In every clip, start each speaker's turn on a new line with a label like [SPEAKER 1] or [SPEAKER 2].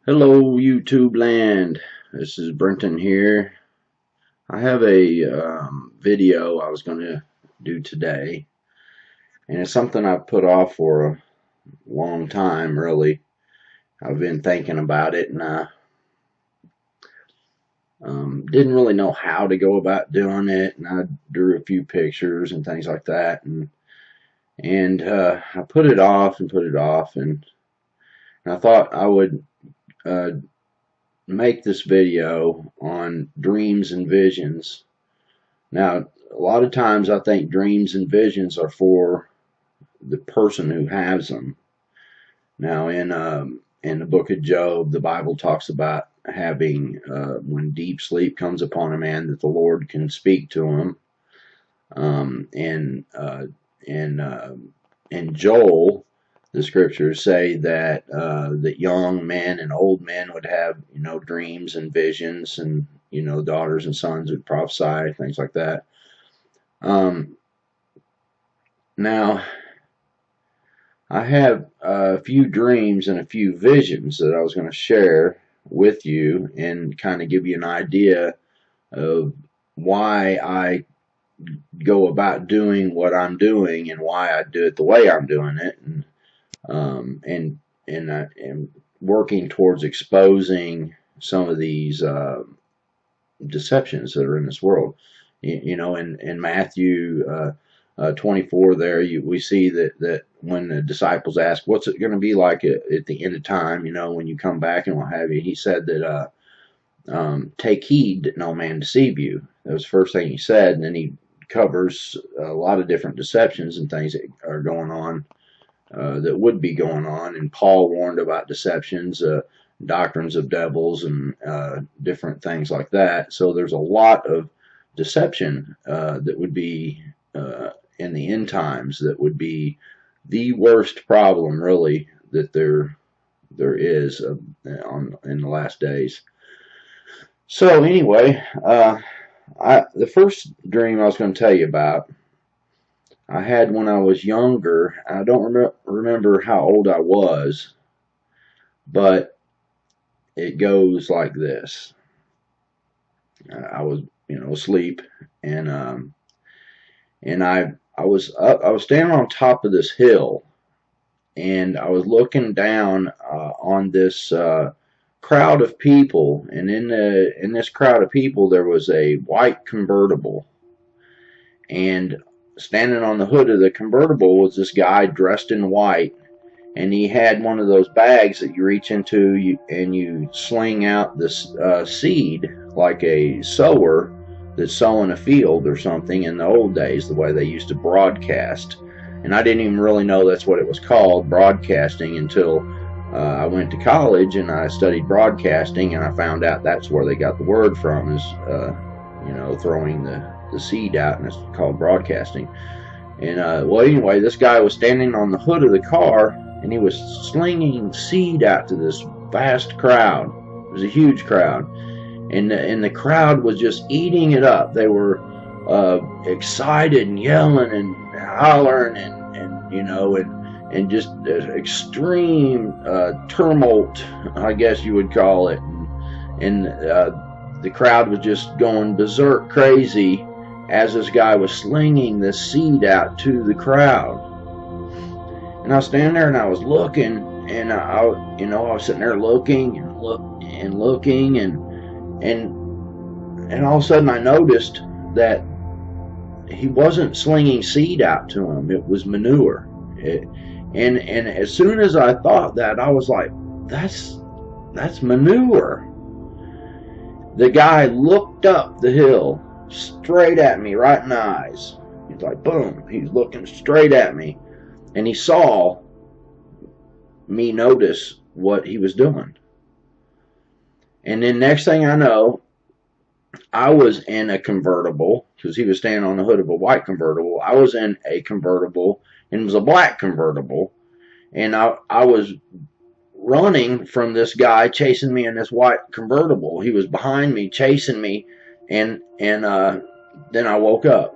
[SPEAKER 1] Hello, YouTube land. This is Brenton here. I have a video I was going to do today, and it's something I've put off for a long time, really. I've been thinking about it, and I didn't really know how to go about doing it, and I drew a few pictures and things like that, and I put it off and put it off, and I thought I would uh, make this video on dreams and visions. Now, a lot of times I think dreams and visions are for the person who has them. Now, in the book of Job, the Bible talks about having when deep sleep comes upon a man, that the Lord can speak to him. In Joel, the scriptures say that that young men and old men would have dreams and visions, and daughters and sons would prophesy, things like that. Now, I have a few dreams and a few visions that I was going to share with you and kind of give you an idea of why I go about doing what I'm doing and why I do it the way I'm doing it, and working towards exposing some of these deceptions that are in this world. In Matthew 24 there, we see that when the disciples ask, what's it going to be like at the end of time, when you come back and what have you, he said that take heed that no man deceive you. That was the first thing he said, and then he covers a lot of different deceptions and things that are going on, that would be going on. And Paul warned about deceptions, doctrines of devils, and different things like that. So there's a lot of deception that would be in the end times, that would be the worst problem, really, that there is in the last days. So anyway, the first dream I was going to tell you about, I had when I was younger. I don't remember how old I was, but it goes like this. I was, asleep, and I was standing on top of this hill, and I was looking down on this crowd of people, and in this crowd of people there was a white convertible, and standing on the hood of the convertible was this guy dressed in white, and he had one of those bags that you reach into and you sling out this seed, like a sower that's sowing a field or something in the old days, the way they used to broadcast. And I didn't even really know that's what it was called, broadcasting, until I went to college and I studied broadcasting, and I found out that's where they got the word from, is throwing the seed out, and it's called broadcasting. And well, anyway, this guy was standing on the hood of the car, and he was slinging seed out to this vast crowd. It was a huge crowd, and the crowd was just eating it up. They were excited and yelling and hollering, and just extreme tumult, I guess you would call it. And the crowd was just going berserk crazy as this guy was slinging this seed out to the crowd. And I was standing there and I was looking, and I was sitting there looking and looking, and all of a sudden I noticed that he wasn't slinging seed out to him; it was manure. And as soon as I thought that, I was like, that's manure. The guy looked up the hill straight at me, right in the eyes. He's like, boom, he's looking straight at me, and he saw me notice what he was doing. And then next thing I know, I was in a convertible, because he was standing on the hood of a white convertible. I was in a convertible, and it was a black convertible, and I was running from this guy chasing me in this white convertible. He was behind me, chasing me, and then I woke up.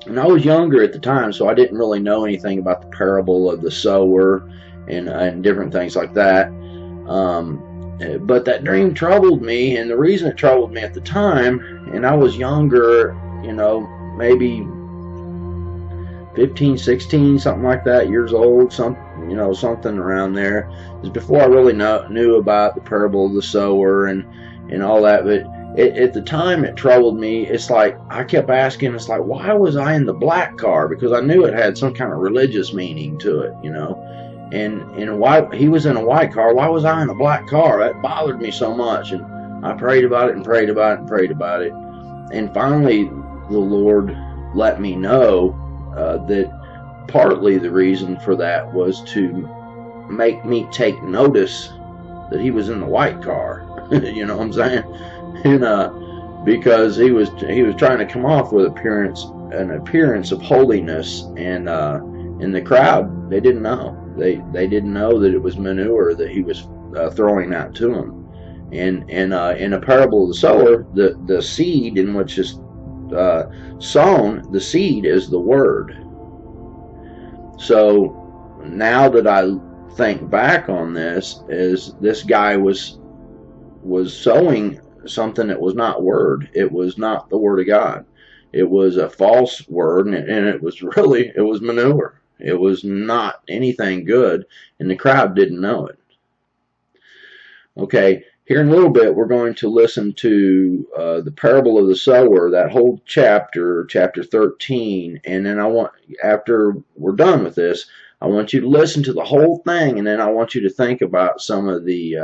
[SPEAKER 1] And I was younger at the time, so I didn't really know anything about the parable of the sower and different things like that. But that dream troubled me, and the reason it troubled me at the time, and I was younger, maybe 15, 16, something like that, years old, something around there. It was before I really knew about the parable of the sower and all that. But at the time, it troubled me. It's like I kept asking, it's like, why was I in the black car? Because I knew it had some kind of religious meaning to it, And why he was in a white car? Why was I in a black car? That bothered me so much, and I prayed about it and prayed about it and prayed about it, and finally, the Lord let me know that partly the reason for that was to make me take notice that he was in the white car. You know what I'm saying? And because he was trying to come off with an appearance of holiness, and in the crowd they didn't know. They didn't know that it was manure that he was throwing out to them. And in a parable of the sower, the seed in which is sown, the seed is the word. So now that I think back on this, is this guy was sowing something that was not word. It was not the word of God. It was a false word, and it was manure. It was not anything good, and the crowd didn't know it. Okay, here in a little bit, we're going to listen to the parable of the sower, that whole chapter 13, and then after we're done with this, I want you to listen to the whole thing, and then I want you to think about some of the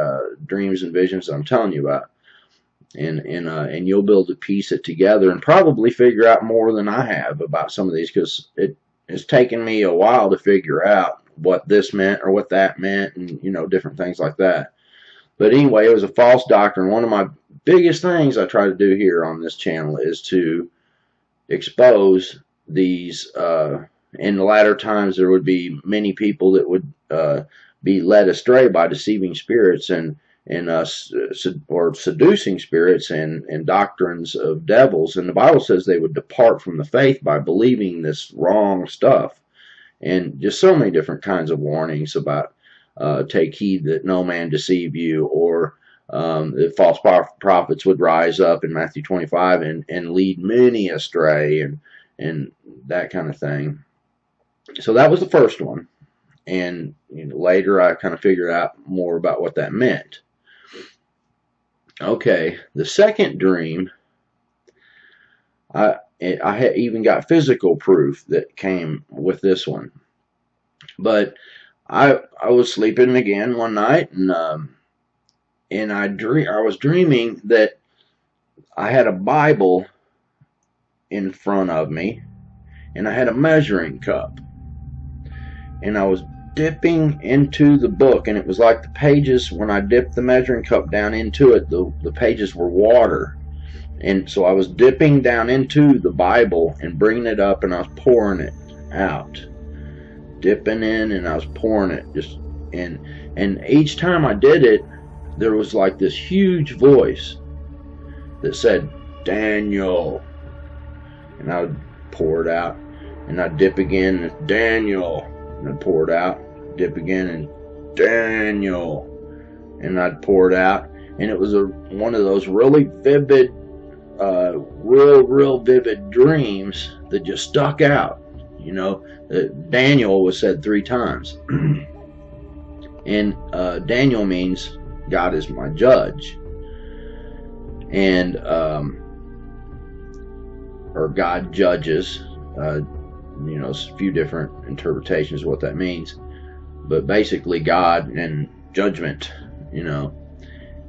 [SPEAKER 1] dreams and visions that I'm telling you about, and you'll be able to piece it together and probably figure out more than I have about some of these, because it's taken me a while to figure out what this meant or what that meant, and different things like that. But anyway, it was a false doctrine. One of my biggest things I try to do here on this channel is to expose these. In the latter times, there would be many people that would be led astray by deceiving spirits or seducing spirits and doctrines of devils. And the Bible says they would depart from the faith by believing this wrong stuff. And just so many different kinds of warnings about take heed that no man deceive you, or the false prophets would rise up in Matthew 25 and lead many astray, and that kind of thing. So that was the first one, and later I kind of figured out more about what that meant. Okay, the second dream, I had even got physical proof that came with this one. But I was sleeping again one night, and I was dreaming that I had a Bible in front of me, and I had a measuring cup, and I was dipping into the book, and it was like the pages, when I dipped the measuring cup down into it, the pages were water. And so I was dipping down into the Bible and bringing it up, and I was pouring it out, dipping in, and I was pouring it and each time I did it, there was like this huge voice that said, Daniel, and I would pour it out, and I'd dip again, and Daniel, and I'd pour it out, dip again, and Daniel, and I'd pour it out, and it was one of those really vivid, real vivid dreams that just stuck out. Daniel was said 3 times, and Daniel means God is my judge, and or God judges. A few different interpretations of what that means, but basically God and judgment.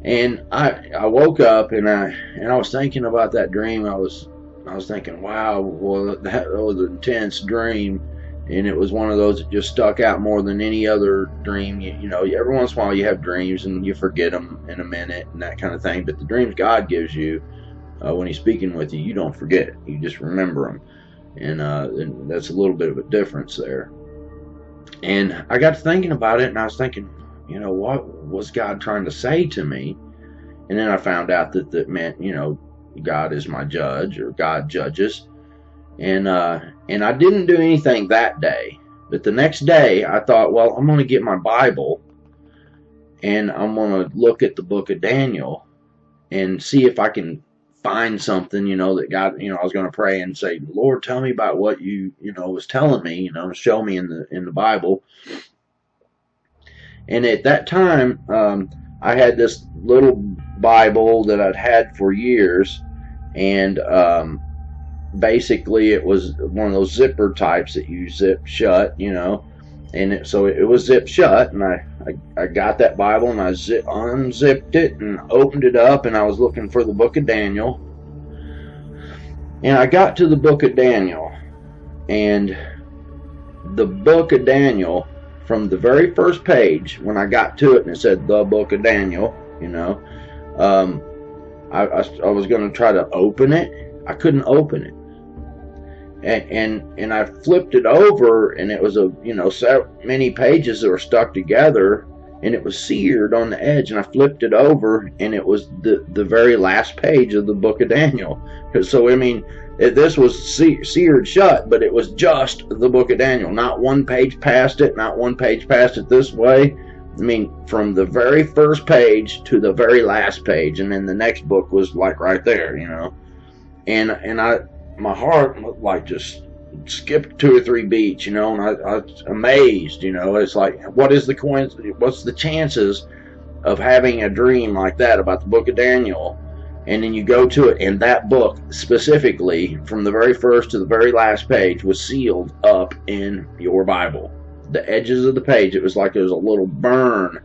[SPEAKER 1] And I woke up, and I was thinking about that dream. I was thinking, wow, well, that was an intense dream, and it was one of those that just stuck out more than any other dream. Every once in a while you have dreams and you forget them in a minute and that kind of thing, but the dreams God gives you, when He's speaking with you, you don't forget. You just remember them, and that's a little bit of a difference there. And I got to thinking about it, and I was thinking, what was God trying to say to me? And then I found out that meant, God is my judge, or God judges. And I didn't do anything that day. But the next day, I thought, well, I'm going to get my Bible, and I'm going to look at the book of Daniel and see if I can find something, that God, I was going to pray and say, Lord, tell me about what you was telling me, show me in the Bible. And at that time, I had this little Bible that I'd had for years, and basically it was one of those zipper types that you zip shut, and so it was zipped shut, and I got that Bible and I unzipped it and opened it up, and I was looking for the book of Daniel, and I got to the book of Daniel, and the book of Daniel, from the very first page, when I got to it and it said the book of Daniel, I was going to try to open it. I couldn't open it. And I flipped it over, and it was so many pages that were stuck together, and it was seared on the edge, and I flipped it over, and it was the very last page of the book of Daniel. So this was seared shut, but it was just the book of Daniel, not one page past it, not one page past it this way. From the very first page to the very last page, and then the next book was like right there, and my heart like just skipped 2 or 3 beats, and I was amazed, it's like, what's the chances of having a dream like that about the book of Daniel, and then you go to it, and that book specifically, from the very first to the very last page, was sealed up in your Bible. The edges of the page, it was like there was a little burn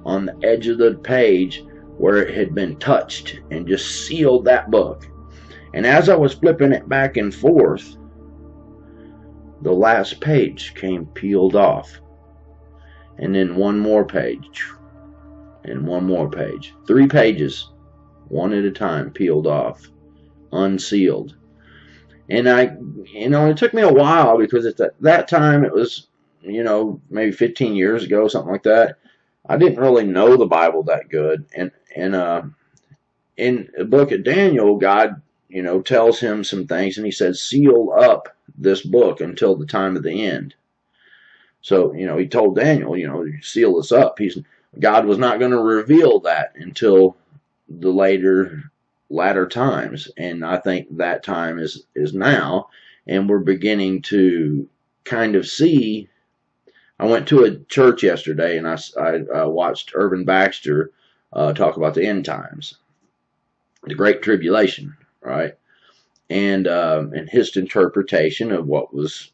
[SPEAKER 1] on the edge of the page where it had been touched, and just sealed that book. And as I was flipping it back and forth, the last page came peeled off, and then one more page, and one more page. 3 pages, one at a time, peeled off, unsealed. And it took me a while, because at that time it was, maybe 15 years ago, something like that. I didn't really know the Bible that good. And in the book of Daniel, God, tells him some things, and he says, seal up this book until the time of the end. So, he told Daniel, seal this up. God was not going to reveal that until the latter times. And I think that time is now, and we're beginning to kind of see. I went to a church yesterday, and I watched Urban Baxter talk about the end times, the Great Tribulation, right? And his interpretation of what was,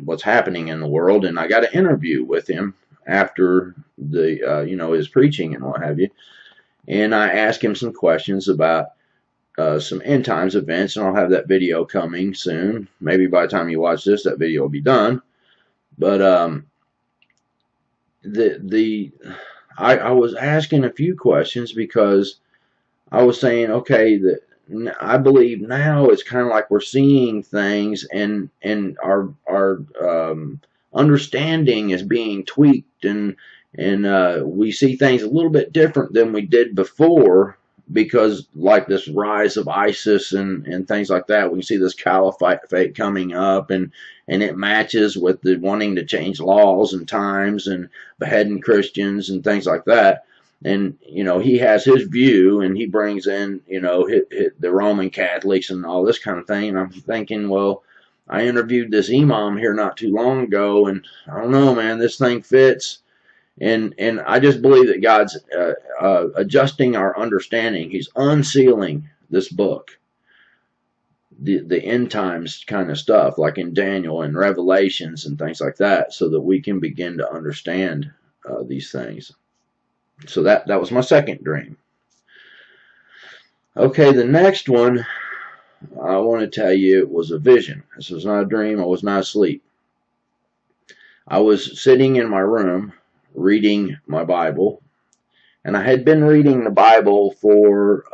[SPEAKER 1] what's happening in the world. And I got an interview with him after his preaching and what have you. And I asked him some questions about some end times events, and I'll have that video coming soon. Maybe by the time you watch this, that video will be done. But I was asking a few questions, because I was saying, okay, I believe now it's kind of like we're seeing things, and our understanding is being tweaked, and we see things a little bit different than we did before, because like this rise of ISIS and things like that, we see this caliphate coming up, and it matches with the wanting to change laws and times and beheading Christians and things like that. And he has his view, and he brings in the Roman Catholics and all this kind of thing. And I'm thinking, well, I interviewed this imam here not too long ago, and I don't know, man, this thing fits. And I just believe that God's adjusting our understanding. He's unsealing this book, the end times kind of stuff, like in Daniel and Revelations and things like that, so that we can begin to understand these things. So that was my second dream. Okay, the next one I want to tell you, it was a vision. This was not a dream. I was not asleep. I was sitting in my room reading my Bible, and I had been reading the Bible for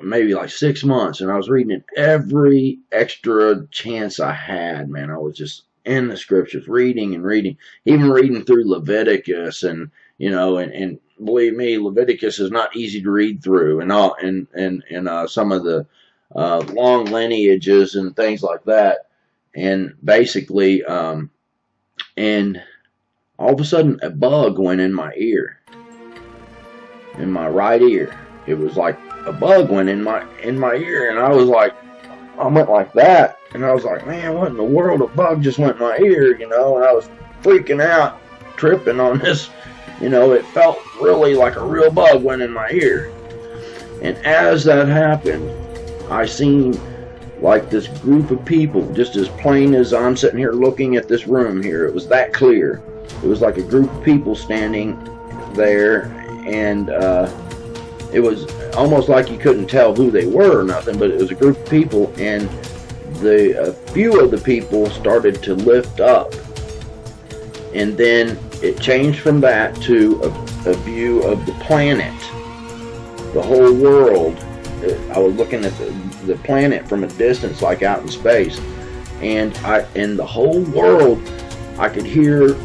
[SPEAKER 1] maybe like 6 months, and I was reading it every extra chance I had, man. I was just in the scriptures, reading and reading, even reading through Leviticus, and and believe me, Leviticus is not easy to read through, and all, and some of the long lineages and things like that, and basically, and all of a sudden a bug went in my ear, in my right ear. It was like a bug went in my ear, and I was like, I went like that, and I was like, man, what in the world? A bug just went in my ear, and I was freaking out, tripping on this. It felt really like a real bug went in my ear. And as that happened, I seen like this group of people, just as plain as I'm sitting here looking at this room here. It was that clear. It was like a group of people standing there, and it was almost like you couldn't tell who they were or nothing, but it was a group of people, and a few of the people started to lift up. And then it changed from that to a view of the planet, the whole world. I was looking at the planet from a distance, like out in space, and the whole world, I could hear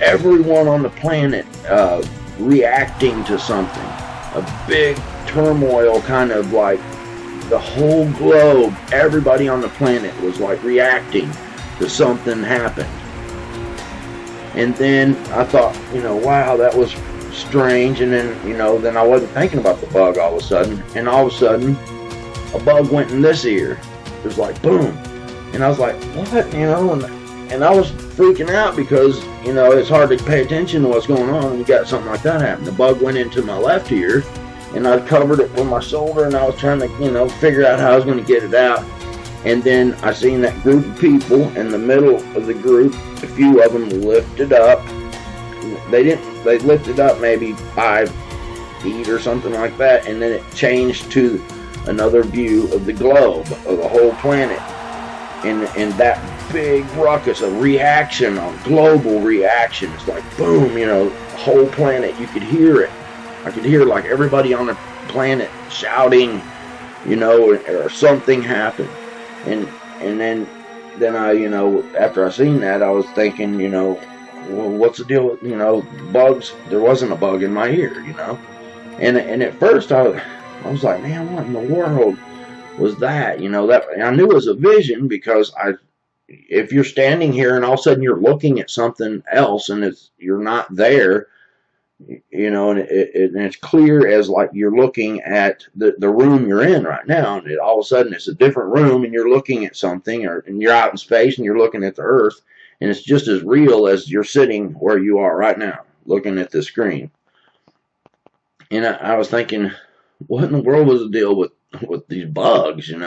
[SPEAKER 1] everyone on the planet reacting to something. A big turmoil, kind of like the whole globe, everybody on the planet was like reacting to something happened. And then I thought, wow, that was strange. And then I wasn't thinking about the bug all of a sudden. And all of a sudden, a bug went in this ear. It was like, boom. And I was like, what? And I was freaking out because, it's hard to pay attention to what's going on when you got something like that happen. The bug went into my left ear, and I covered it with my shoulder, and I was trying to, figure out how I was going to get it out. And then I seen that group of people in the middle of the group. A few of them lifted up. They lifted up maybe 5 feet or something like that, and then it changed to another view of the globe, of the whole planet. And that big ruckus, a reaction, a global reaction. It's like boom, the whole planet. You could hear it. I could hear like everybody on the planet shouting, or something happened. And then I, after I seen that, I was thinking, well, what's the deal with, bugs? There wasn't a bug in my ear, And at first I was like, man, what in the world was that? That I knew it was a vision, because if you're standing here and all of a sudden you're looking at something else and you're not there, and it's clear as like you're looking at the room you're in right now, and all of a sudden it's a different room and you're looking at something, and you're out in space and you're looking at the earth, and it's just as real as you're sitting where you are right now looking at the screen. And I was thinking, what in the world was the deal with these bugs, And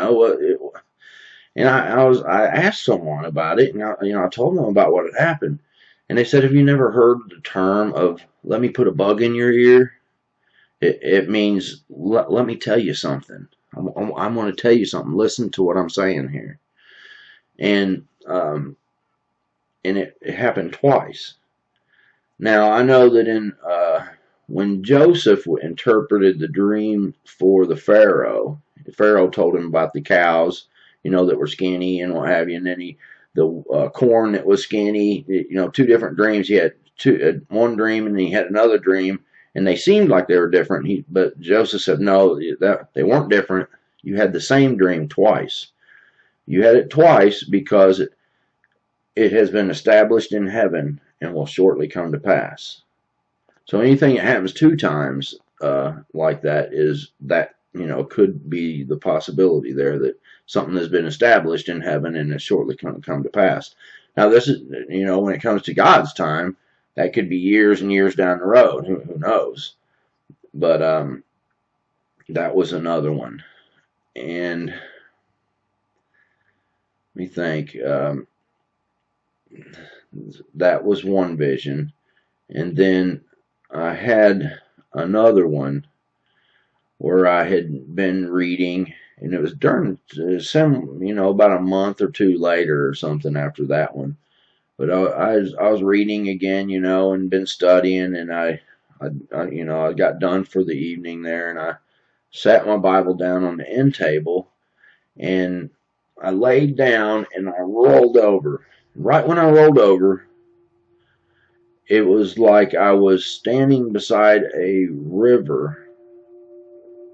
[SPEAKER 1] I asked someone about it, and I told them about what had happened. And they said, have you never heard the term of, let me put a bug in your ear? It means, let me tell you something. I'm going to tell you something. Listen to what I'm saying here. And it happened twice. Now, I know that when Joseph interpreted the dream for the Pharaoh told him about the cows, that were skinny and what have you, and then the corn that was skinny, 2 different dreams. He had one dream, and then he had another dream, and they seemed like they were different. But Joseph said, no, they weren't different. You had the same dream twice. You had it twice because it has been established in heaven and will shortly come to pass. So anything that happens 2 times like that is that, could be the possibility there that something has been established in heaven and is shortly going to come to pass. Now, this is, when it comes to God's time, that could be years and years down the road. Who knows? But that was another one. And let me think. That was one vision. And then I had another one where I had been reading, and it was during about a month or 2 later or something after that one. But I was reading again, and been studying, and I got done for the evening there, and I sat my Bible down on the end table, and I laid down and I rolled over. Right when I rolled over, it was like I was standing beside a river,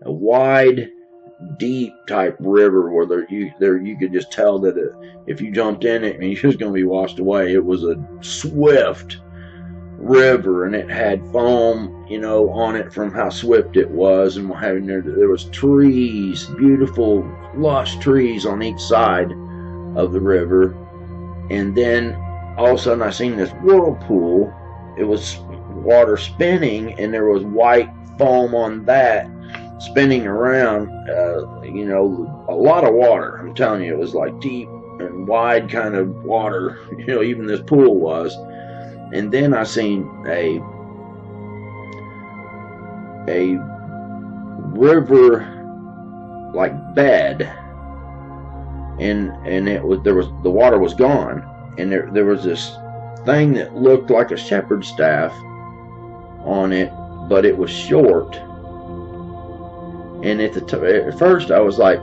[SPEAKER 1] a wide, deep type river where you could just tell that if you jumped in it, you was going to be washed away. It was a swift, river, and it had foam, on it from how swift it was, and what having there was trees, beautiful, lush trees on each side of the river. And then all of a sudden I seen this whirlpool. It was water spinning, and there was white foam on that spinning around. A lot of water. I'm telling you, it was like deep and wide kind of water. Even this pool was. And then I seen a river like bed, and the water was gone, and there was this thing that looked like a shepherd's staff on it, but it was short. And at first I was like,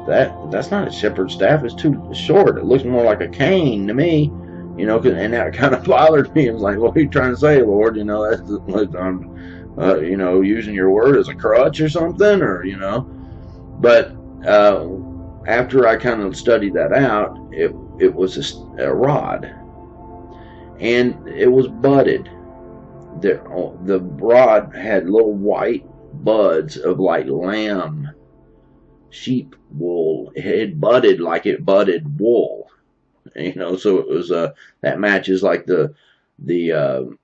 [SPEAKER 1] that's not a shepherd's staff, it's too short, it looks more like a cane to me. And that kind of bothered me. I was like, what are you trying to say, Lord? I'm, using your word as a crutch or something, But after I kind of studied that out, it was a rod, and it was budded. The rod had little white buds of like lamb, sheep wool. It had budded like it budded wool. So it was that matches like the rod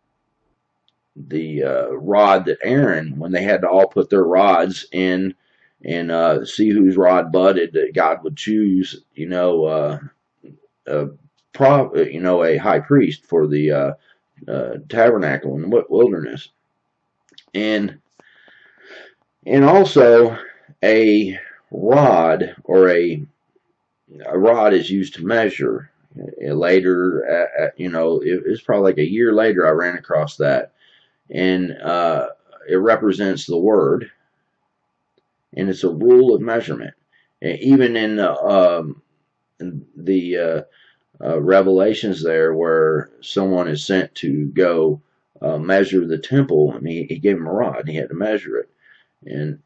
[SPEAKER 1] that Aaron, when they had to all put their rods in and see whose rod budded, that God would choose, a high priest for the tabernacle in the wilderness, and also a rod, or a rod is used to measure. Later, it was probably like a year later I ran across that, and it represents the word, and it's a rule of measurement. And even in the Revelations there, where someone is sent to go measure the temple, and he gave him a rod, and he had to measure it, and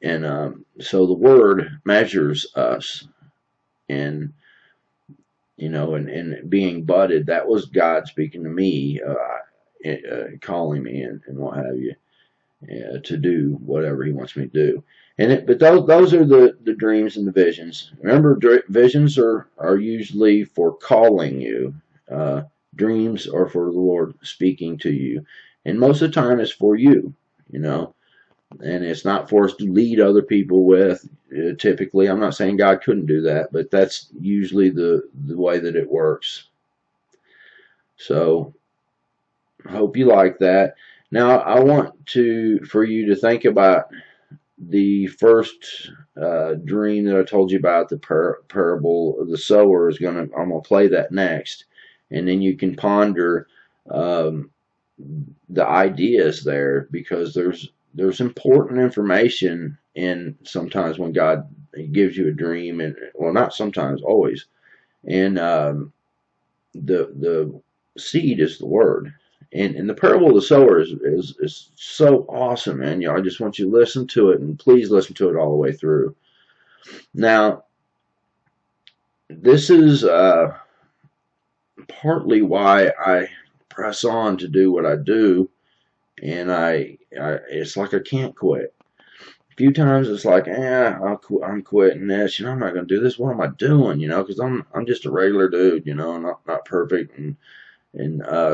[SPEAKER 1] so the word measures us, and and being budded, that was God speaking to me, calling me and what have you, to do whatever he wants me to do. But those are the dreams and the visions. Remember, visions are usually for calling you. Dreams are for the Lord speaking to you. And most of the time it's for you, and it's not for us to lead other people with. Typically, I'm not saying God couldn't do that, but that's usually the way that it works. So I hope you like that. Now I want for you to think about the first dream that I told you about, the parable of the sower. I'm gonna play that next, and then you can ponder the ideas there, because there's important information in sometimes when God gives you a dream, and well, not sometimes, always. And the seed is the word. And the parable of the sower is so awesome, man. I just want you to listen to it, and please listen to it all the way through. Now, this is partly why I press on to do what I do, and it's like I can't quit. A few times it's like, I'm quitting this. I'm not going to do this. What am I doing? Because I'm just a regular dude. Not perfect, and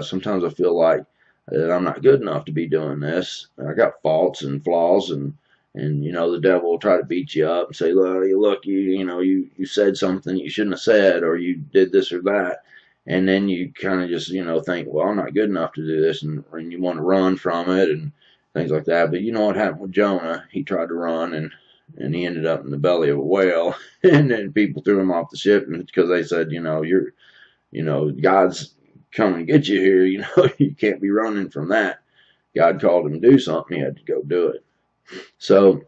[SPEAKER 1] sometimes I feel like that I'm not good enough to be doing this. I got faults and flaws, and the devil will try to beat you up and say, look, you said something you shouldn't have said, or you did this or that. And then you kind of just, think, well, I'm not good enough to do this, and you want to run from it and things like that. But you know what happened with Jonah? He tried to run, and he ended up in the belly of a whale, and then people threw him off the ship because they said, God's coming to get you here. You can't be running from that. God called him to do something. He had to go do it. So,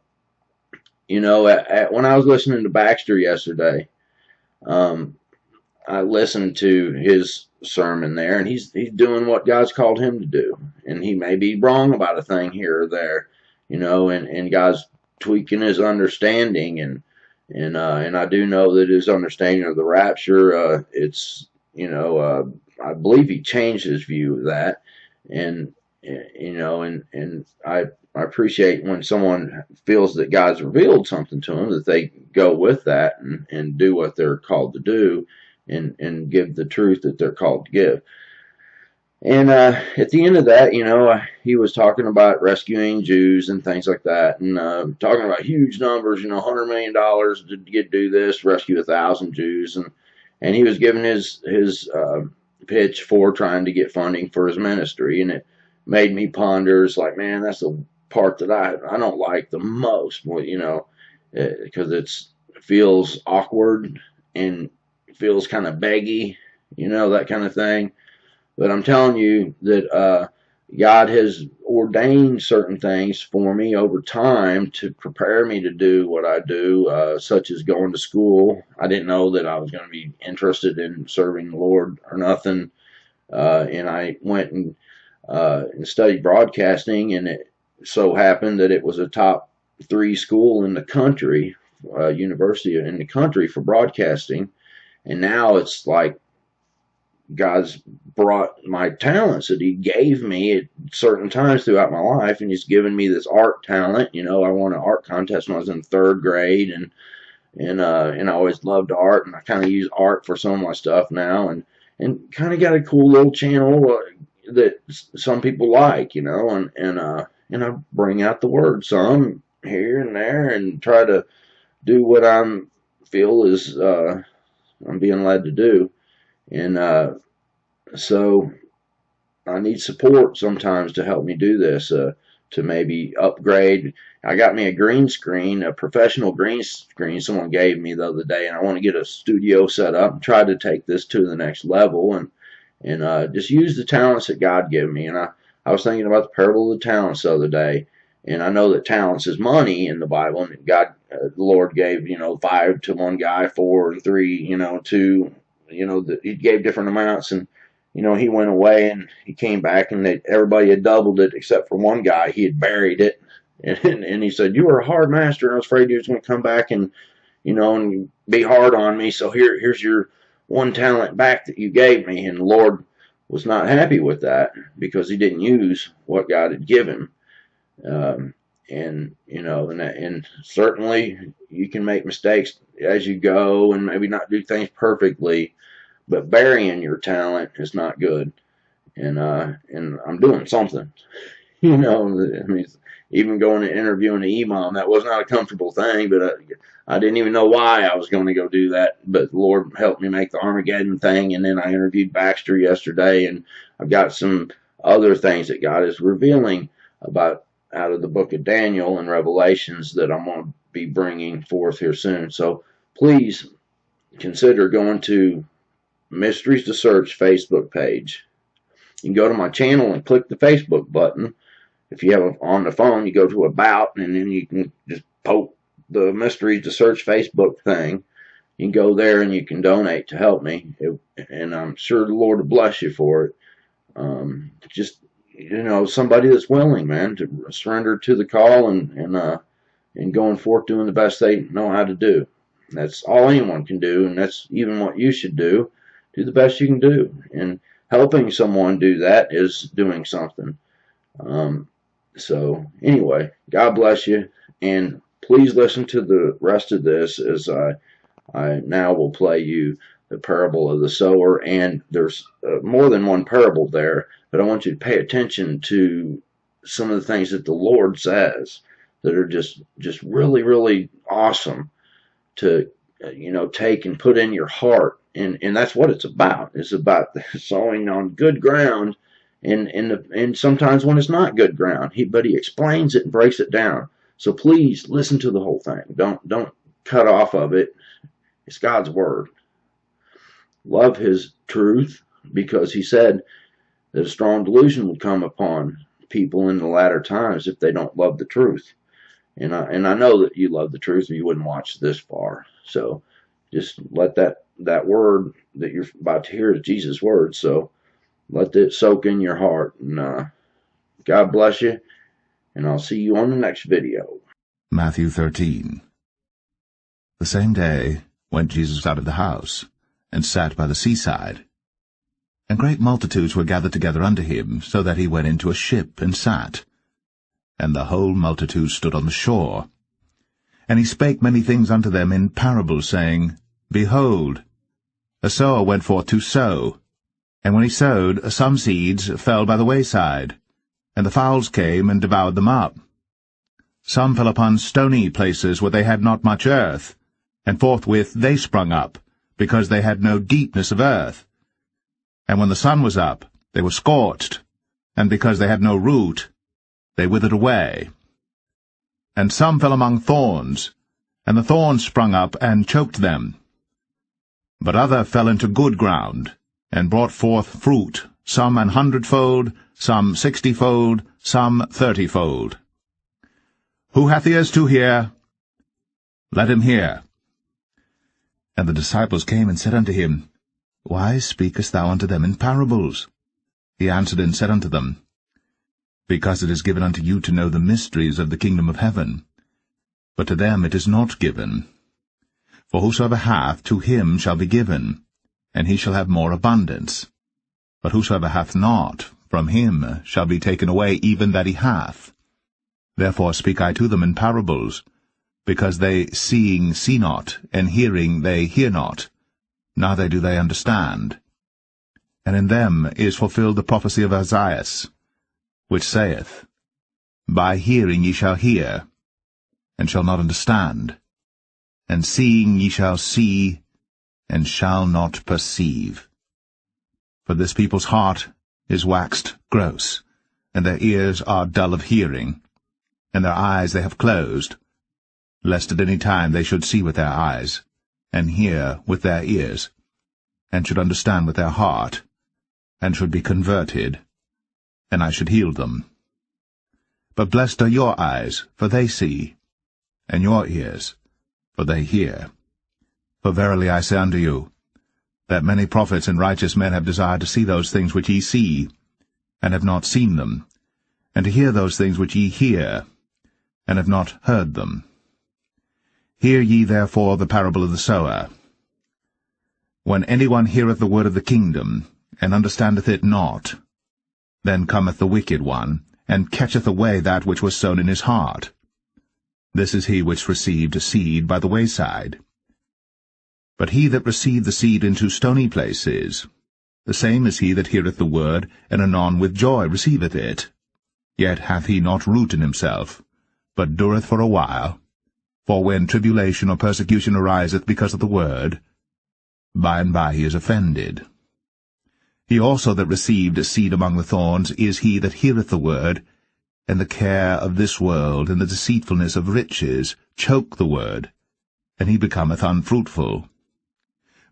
[SPEAKER 1] when I was listening to Baxter yesterday, I listened to his sermon there, and he's doing what God's called him to do. And he may be wrong about a thing here or there, and God's tweaking his understanding, and I do know that his understanding of the rapture, I believe he changed his view of that, and and I appreciate when someone feels that God's revealed something to them, that they go with that and do what they're called to do, and give the truth that they're called to give. And at the end of that, he was talking about rescuing Jews and things like that, and talking about huge numbers, $100 million to do this, rescue 1,000 Jews, and he was giving his pitch for trying to get funding for his ministry, and it made me ponder. It's like, man, that's the part that I don't like the most, because it feels awkward and feels kind of beggy, that kind of thing. But I'm telling you that God has ordained certain things for me over time to prepare me to do what I do, such as going to school. I didn't know that I was going to be interested in serving the Lord or nothing. And I went and studied broadcasting, and it so happened that it was a top 3 school in the country, university in the country for broadcasting. And now it's like God's brought my talents that he gave me at certain times throughout my life, and he's given me this art talent. I won an art contest when I was in 3rd grade, and I always loved art, and I kind of use art for some of my stuff now, and kind of got a cool little channel that some people like, and I bring out the word some here and there, and try to do what I feel is I'm being led to do. And so I need support sometimes to help me do this, to maybe upgrade. I got me a green screen, a professional green screen someone gave me the other day, and I want to get a studio set up and try to take this to the next level, and just use the talents that God gave me. And I was thinking about the parable of the talents the other day, and I know that talents is money in the Bible, and God, the Lord gave, 5 to one guy, 4 and 3, 2, that he gave different amounts, and he went away and he came back, and everybody had doubled it except for one guy. He had buried it, and he said, "You were a hard master, and I was afraid you was going to come back and and be hard on me. So here's your one talent back that you gave me." And the Lord was not happy with that, because he didn't use what God had given. And certainly you can make mistakes as you go, and maybe not do things perfectly, but burying your talent is not good. And I'm doing something, I mean, even going and interviewing an imam, that was not a comfortable thing, but I didn't even know why I was going to go do that. But the Lord helped me make the Armageddon thing, and then I interviewed Baxter yesterday, and I've got some other things that God is revealing about out of the book of Daniel and Revelations that I'm going to be bringing forth here soon. So please consider going to Mysteries to Search Facebook page. You can go to my channel and click the Facebook button. If you have on the phone, you go to About, and then you can just poke the Mysteries to Search Facebook thing. You can go there and you can donate to help me, and I'm sure the Lord will bless you for it. Just somebody that's willing, man, to surrender to the call and going forth doing the best they know how to do. That's all anyone can do, and that's even what you should do. Do the best you can do, and helping someone do that is doing something. So anyway, God bless you, and please listen to the rest of this as I now will play you the parable of the sower. And there's more than one parable there, but I want you to pay attention to some of the things that the Lord says that are just really, really awesome to take and put in your heart. And that's what it's about. It's about sowing on good ground, and sometimes when it's not good ground, but he explains it and breaks it down. So please listen to the whole thing. Don't cut off of it. It's God's word. Love his truth, because he said that a strong delusion would come upon people in the latter times if they don't love the truth. And I know that you love the truth, or you wouldn't watch this far. So just let that word that you're about to hear is Jesus' word. So let it soak in your heart. And God bless you. And I'll see you on the next video.
[SPEAKER 2] Matthew 13. The same day went Jesus out of the house, and sat by the seaside. And great multitudes were gathered together unto him, so that he went into a ship, and sat. And the whole multitude stood on the shore. And he spake many things unto them in parables, saying, Behold, a sower went forth to sow. And when he sowed, some seeds fell by the wayside, and the fowls came and devoured them up. Some fell upon stony places where they had not much earth, and forthwith they sprung up, because they had no deepness of earth. And when the sun was up, they were scorched, and because they had no root, they withered away. And some fell among thorns, and the thorns sprung up and choked them. But other fell into good ground, and brought forth fruit, some 100-fold, some 60-fold, some 30-fold. Who hath ears to hear, let him hear. And the disciples came and said unto him, Why speakest thou unto them in parables? He answered and said unto them, Because it is given unto you to know the mysteries of the kingdom of heaven, but to them it is not given. For whosoever hath, to him shall be given, and he shall have more abundance. But whosoever hath not, from him shall be taken away even that he hath. Therefore speak I to them in parables, because they seeing see not, and hearing they hear not, neither do they understand. And in them is fulfilled the prophecy of Isaiah, which saith, By hearing ye shall hear, and shall not understand, and seeing ye shall see, and shall not perceive. For this people's heart is waxed gross, and their ears are dull of hearing, and their eyes they have closed, lest at any time they should see with their eyes, and hear with their ears, and should understand with their heart, and should be converted, and I should heal them. But blessed are your eyes, for they see, and your ears, for they hear. For verily I say unto you, that many prophets and righteous men have desired to see those things which ye see, and have not seen them, and to hear those things which ye hear, and have not heard them. Hear ye therefore the parable of the sower. When any one heareth the word of the kingdom, and understandeth it not, then cometh the wicked one, and catcheth away that which was sown in his heart. This is he which received seed by the wayside. But he that received the seed into stony places, the same is he that heareth the word, and anon with joy receiveth it. Yet hath he not root in himself, but dureth for a while. For when tribulation or persecution ariseth because of the word, by and by he is offended. He also that received seed among the thorns is he that heareth the word, and the care of this world and the deceitfulness of riches choke the word, and he becometh unfruitful.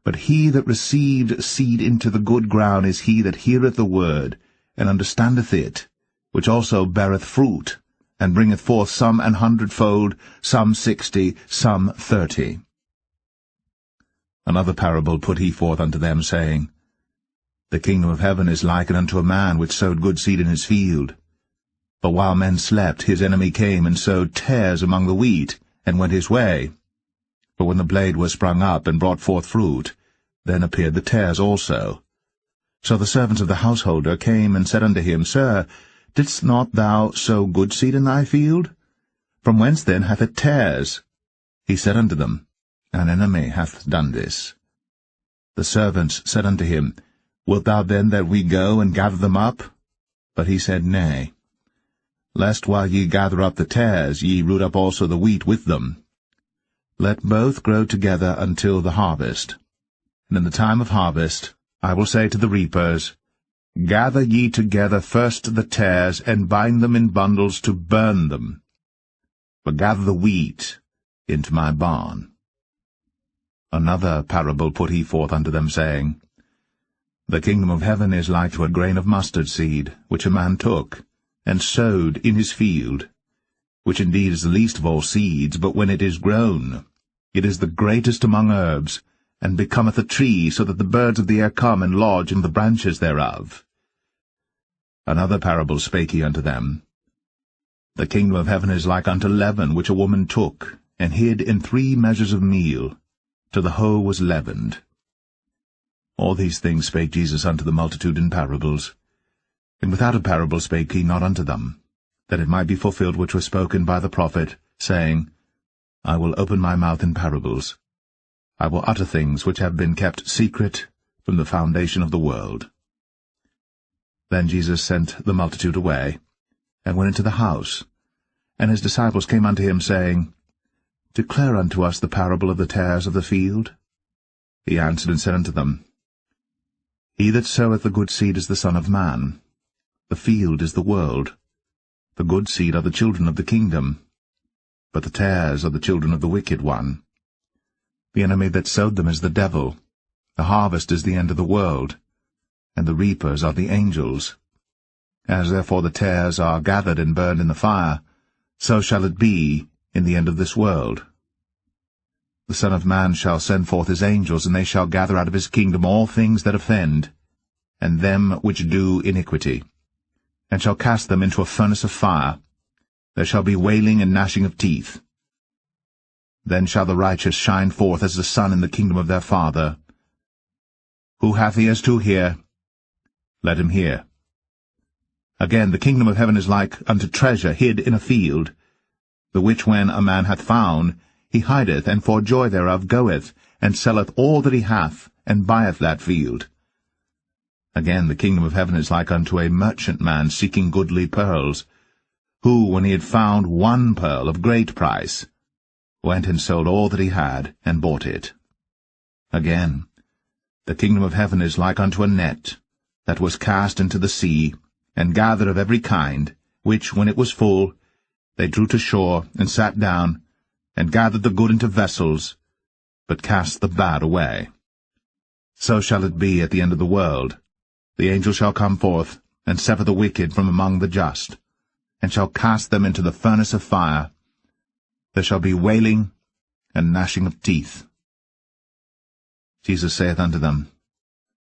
[SPEAKER 2] But he that received seed into the good ground is he that heareth the word, and understandeth it, which also beareth fruit, and bringeth forth some 100-fold, some 60, some 30. Another parable put he forth unto them, saying, The kingdom of heaven is likened unto a man which sowed good seed in his field. But while men slept, his enemy came and sowed tares among the wheat, and went his way. But when the blade was sprung up and brought forth fruit, then appeared the tares also. So the servants of the householder came and said unto him, Sir, didst not thou sow good seed in thy field? From whence then hath it tares? He said unto them, An enemy hath done this. The servants said unto him, Wilt thou then that we go and gather them up? But he said, Nay, lest while ye gather up the tares, ye root up also the wheat with them. Let both grow together until the harvest. And in the time of harvest I will say to the reapers, Gather ye together first the tares, and bind them in bundles to burn them, but gather the wheat into my barn. Another parable put he forth unto them, saying, The kingdom of heaven is like to a grain of mustard seed, which a man took, and sowed in his field, which indeed is the least of all seeds, but when it is grown, it is the greatest among herbs, and becometh a tree, so that the birds of the air come and lodge in the branches thereof. Another parable spake he unto them. The kingdom of heaven is like unto leaven, which a woman took, and hid in 3 measures of meal, till the whole was leavened. All these things spake Jesus unto the multitude in parables. And without a parable spake he not unto them, that it might be fulfilled which was spoken by the prophet, saying, I will open my mouth in parables. I will utter things which have been kept secret from the foundation of the world. Then Jesus sent the multitude away, and went into the house. And his disciples came unto him, saying, Declare unto us the parable of the tares of the field. He answered and said unto them, He that soweth the good seed is the Son of Man. The field is the world. The good seed are the children of the kingdom, but the tares are the children of the wicked one. The enemy that sowed them is the devil. The harvest is the end of the world, and the reapers are the angels. As therefore the tares are gathered and burned in the fire, so shall it be in the end of this world. The Son of Man shall send forth his angels, and they shall gather out of his kingdom all things that offend, and them which do iniquity, and shall cast them into a furnace of fire. There shall be wailing and gnashing of teeth. Then shall the righteous shine forth as the sun in the kingdom of their Father. Who hath ears to hear, let him hear. Again, the kingdom of heaven is like unto treasure hid in a field, the which when a man hath found, he hideth, and for joy thereof goeth, and selleth all that he hath, and buyeth that field. Again, the kingdom of heaven is like unto a merchantman seeking goodly pearls, who, when he had found one pearl of great price, went and sold all that he had, and bought it. Again, the kingdom of heaven is like unto a net, that was cast into the sea, and gathered of every kind, which, when it was full, they drew to shore, and sat down, and gathered the good into vessels, but cast the bad away. So shall it be at the end of the world. The angel shall come forth, and sever the wicked from among the just, and shall cast them into the furnace of fire. There shall be wailing and gnashing of teeth. Jesus saith unto them,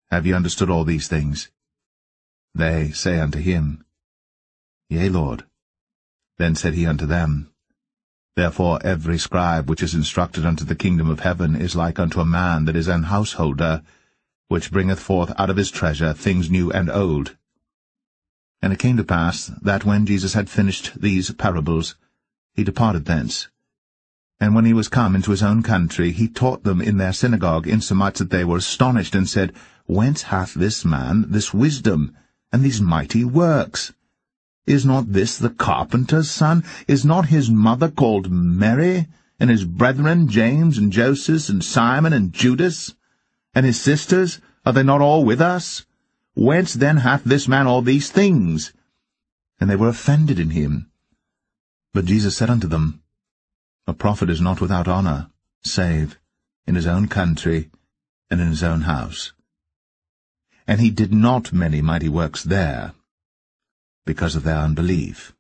[SPEAKER 2] Have ye understood all these things? They say unto him, Yea, Lord. Then said he unto them, Therefore every scribe which is instructed unto the kingdom of heaven is like unto a man that is an householder, which bringeth forth out of his treasure things new and old. And it came to pass that when Jesus had finished these parables, he departed thence. And when he was come into his own country, he taught them in their synagogue, insomuch that they were astonished, and said, Whence hath this man this wisdom, and these mighty works? Is not this the carpenter's son? Is not his mother called Mary, and his brethren James, and Joseph, and Simon, and Judas? And his sisters, are they not all with us? Whence then hath this man all these things? And they were offended in him. But Jesus said unto them, A prophet is not without honour, save in his own country, and in his own house. And he did not many mighty works there, because of their unbelief.